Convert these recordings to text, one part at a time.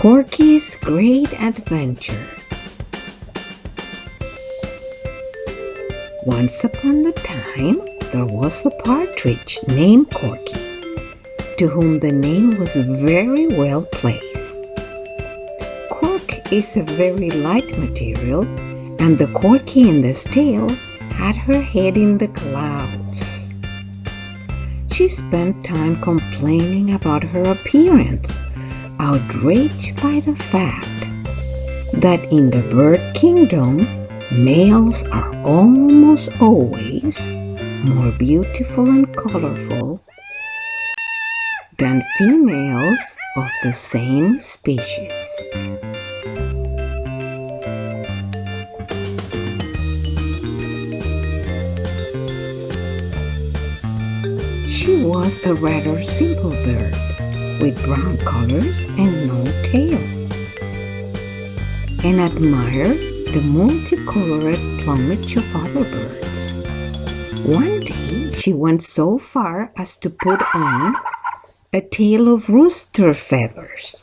Corky's Great Adventure. Once upon a time, there was a partridge named Corky, to whom the name was very well placed. Cork is a very light material, and the Corky in the tail had her head in the clouds. She spent time complaining about her appearance, outraged by the fact that in the bird kingdom, males are almost always more beautiful and colorful than females of the same species. She was a rather simple bird with brown colors and no tail, and admired the multicolored plumage of other birds. One day she went so far as to put on a tail of rooster feathers,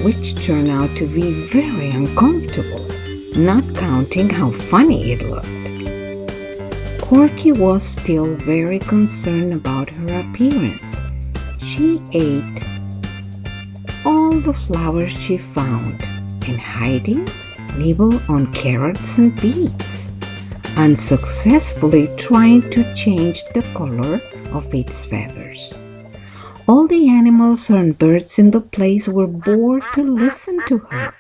which turned out to be very uncomfortable, not counting how funny it looked. Corky was still very concerned about her appearance. She ate all the flowers she found, and hiding, nibbled on carrots and beets, unsuccessfully trying to change the color of its feathers. All the animals and birds in the place were bored to listen to her,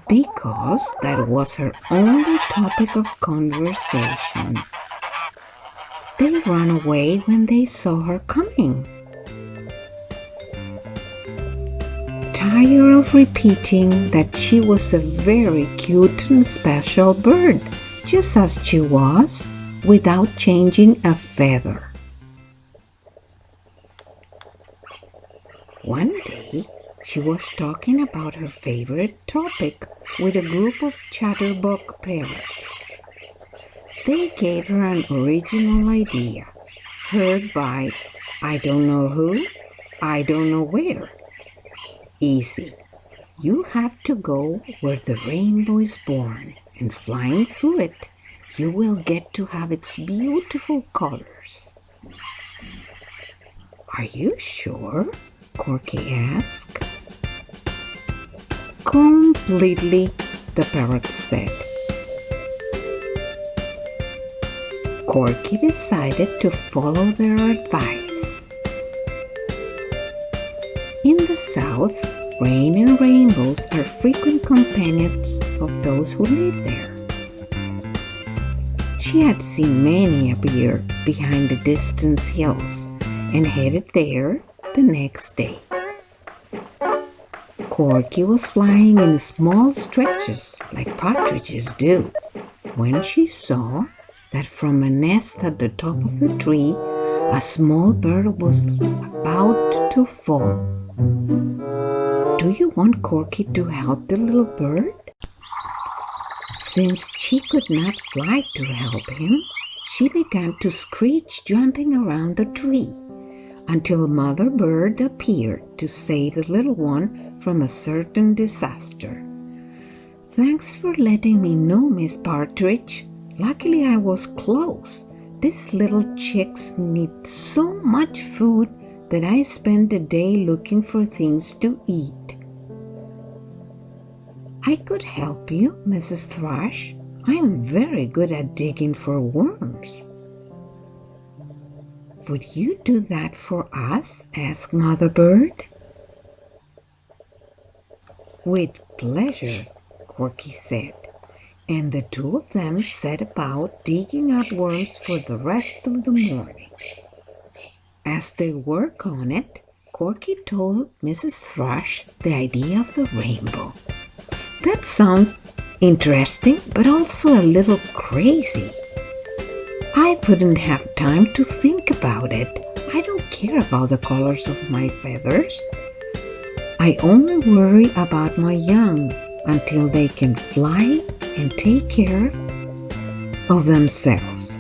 because that was her only topic of conversation. They ran away when they saw her coming. Tired of repeating that she was a very cute and special bird, just as she was, without changing a feather. One day, she was talking about her favorite topic with a group of chatterbug parrots. They gave her an original idea, heard by I don't know who, I don't know where. Easy. You have to go where the rainbow is born, and flying through it, you will get to have its beautiful colors. Are you sure? Corky asked. Completely, the parrot said. Corky decided to follow their advice. In the south, rain and rainbows are frequent companions of those who live there. She had seen many appear behind the distant hills and headed there the next day. Corky was flying in small stretches like partridges do when she saw that from a nest at the top of the tree, a small bird was about to fall. Do you want Corky to help the little bird? Since she could not fly to help him, she began to screech, jumping around the tree, until Mother Bird appeared to save the little one from a certain disaster. Thanks for letting me know, Miss Partridge. Luckily I was close. These little chicks need so much food that I spend the day looking for things to eat. I could help you, Mrs. Thrush. I'm very good at digging for worms. Would you do that for us? Asked Mother Bird. With pleasure, Corky said, and the two of them set about digging out worms for the rest of the morning. As they worked on it, Corky told Mrs. Thrush the idea of the rainbow. That sounds interesting, but also a little crazy. I wouldn't have time to think about it. I don't care about the colors of my feathers. I only worry about my young until they can fly and take care of themselves.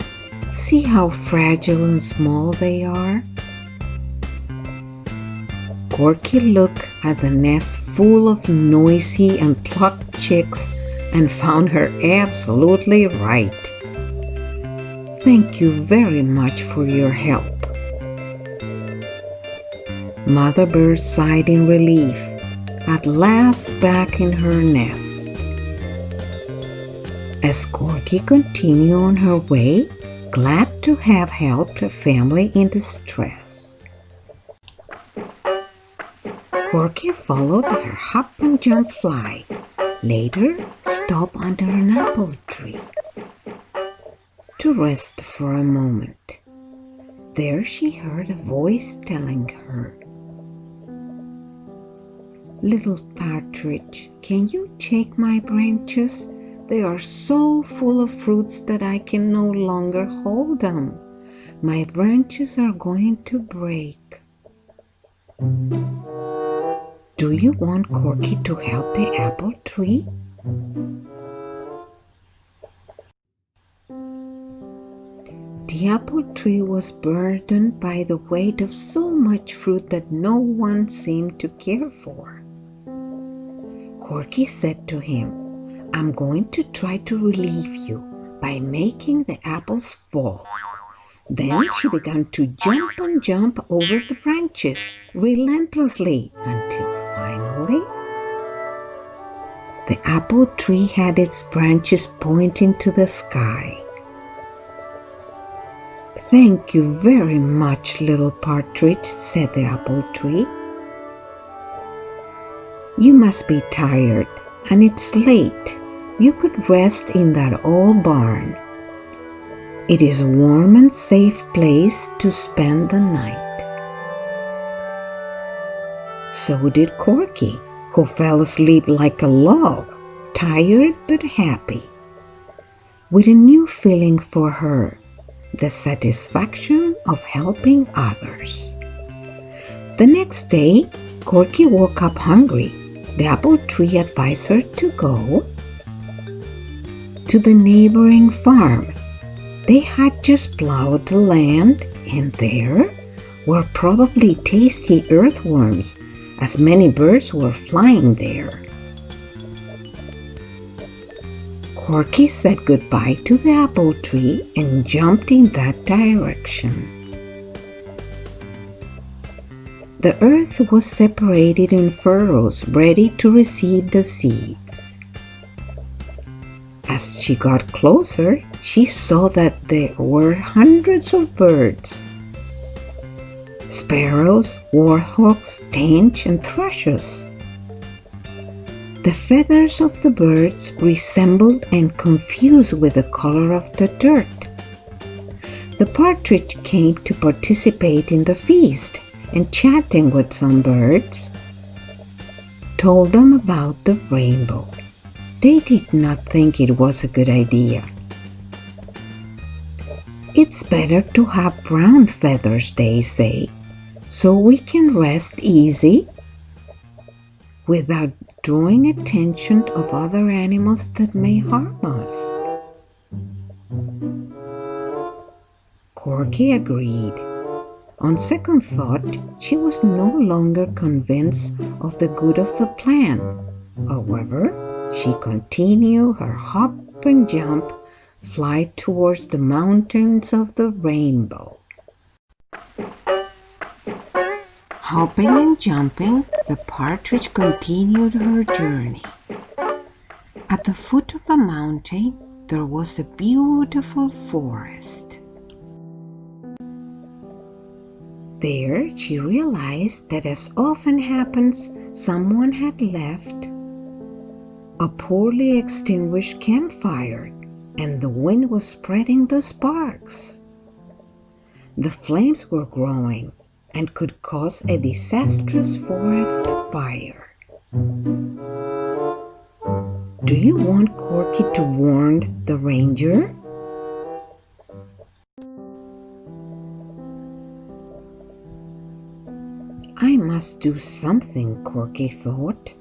See how fragile and small they are? Corky looked at the nest full of noisy and plucked chicks and found her absolutely right. Thank you very much for your help. Mother Bird sighed in relief, at last back in her nest. As Corky continued on her way, glad to have helped a family in distress. Corky followed her hop and jump fly, later stopped under an apple tree to rest for a moment. There she heard a voice telling her, "Little partridge, can you take my branches? They are so full of fruits that I can no longer hold them. My branches are going to break." Do you want Corky to help the apple tree? The apple tree was burdened by the weight of so much fruit that no one seemed to care for. Corky said to him, "I'm going to try to relieve you by making the apples fall." Then she began to jump and jump over the branches relentlessly until finally the apple tree had its branches pointing to the sky. "Thank you very much, little partridge," said the apple tree. "You must be tired, and it's late. You could rest in that old barn. It is a warm and safe place to spend the night." So did Corky, who fell asleep like a log, tired but happy, with a new feeling for her, the satisfaction of helping others. The next day, Corky woke up hungry. The apple tree advised her to go to the neighboring farm. They had just plowed the land, and there were probably tasty earthworms, as many birds were flying there. Corky said goodbye to the apple tree and jumped in that direction. The earth was separated in furrows, ready to receive the seeds. As she got closer, she saw that there were hundreds of birds: sparrows, warhawks, tench, and thrushes. The feathers of the birds resembled and confused with the color of the dirt. The partridge came to participate in the feast, and chatting with some birds, told them about the rainbow. They did not think it was a good idea. "It's better to have brown feathers," they say, "so we can rest easy without drawing attention of other animals that may harm us." Corky agreed. On second thought, she was no longer convinced of the good of the plan. However, she continued her hop and jump flight towards the mountains of the rainbow. Hopping and jumping, the partridge continued her journey. At the foot of a mountain, there was a beautiful forest. There, she realized that, as often happens, someone had left a poorly extinguished campfire, and the wind was spreading the sparks. The flames were growing and could cause a disastrous forest fire. Do you want Corky to warn the ranger? I must do something, Corky thought.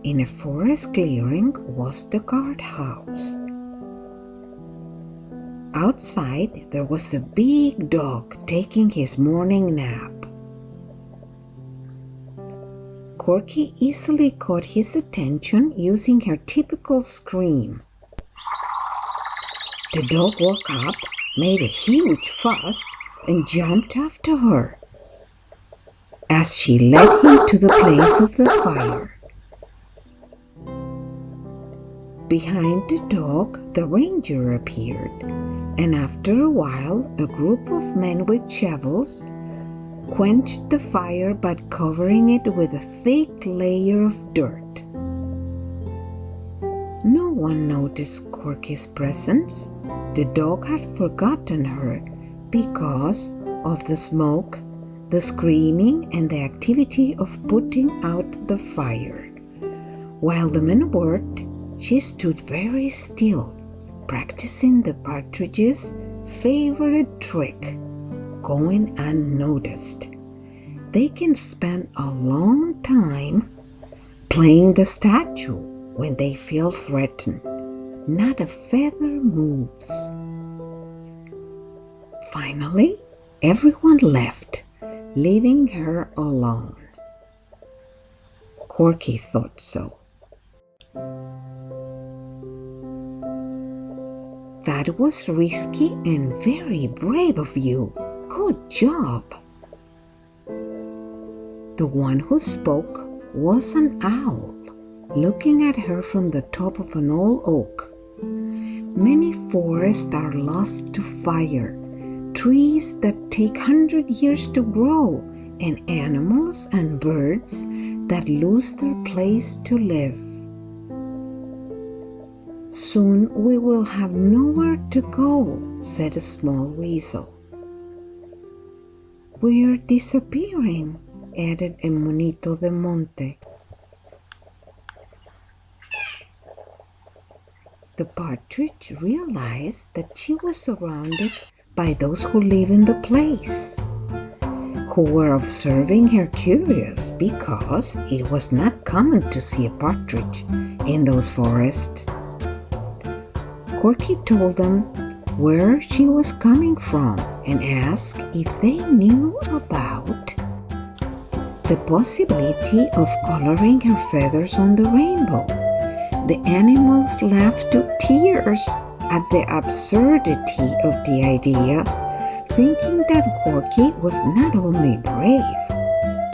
In a forest clearing was the guardhouse. Outside, there was a big dog taking his morning nap. Corky easily caught his attention using her typical scream. The dog woke up, made a huge fuss, and jumped after her as she led him to the place of the fire. Behind the dog, the ranger appeared, and after a while, a group of men with shovels quenched the fire by covering it with a thick layer of dirt. No one noticed Corky's presence. The dog had forgotten her because of the smoke, the screaming, and the activity of putting out the fire. While the men worked, she stood very still, practicing the partridge's favorite trick, going unnoticed. They can spend a long time playing the statue when they feel threatened. Not a feather moves. Finally, everyone left, leaving her alone. Corky thought so. That was risky and very brave of you. Good job. The one who spoke was an owl, looking at her from the top of an old oak. Many forests are lost to fire, trees that take 100 years to grow, and animals and birds that lose their place to live. Soon we will have nowhere to go, said a small weasel. We're disappearing, added a monito de monte. The partridge realized that she was surrounded by those who live in the place, who were observing her curious because it was not common to see a partridge in those forests. Corky told them where she was coming from and asked if they knew about the possibility of coloring her feathers on the rainbow. The animals laughed to tears at the absurdity of the idea, thinking that Corky was not only brave,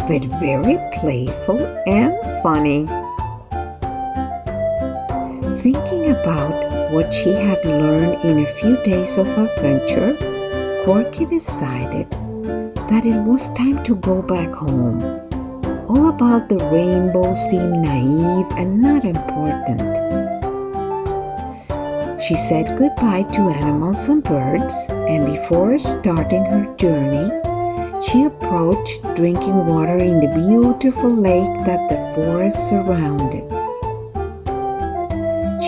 but very playful and funny. Thinking about what she had learned in a few days of adventure, Corky decided that it was time to go back home. All about the rainbow seemed naive and not important. She said goodbye to animals and birds, and before starting her journey, she approached drinking water in the beautiful lake that the forest surrounded.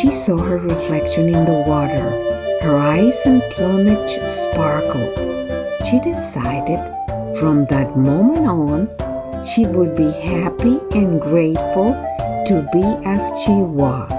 She saw her reflection in the water. Her eyes and plumage sparkled. She decided from that moment on she would be happy and grateful to be as she was.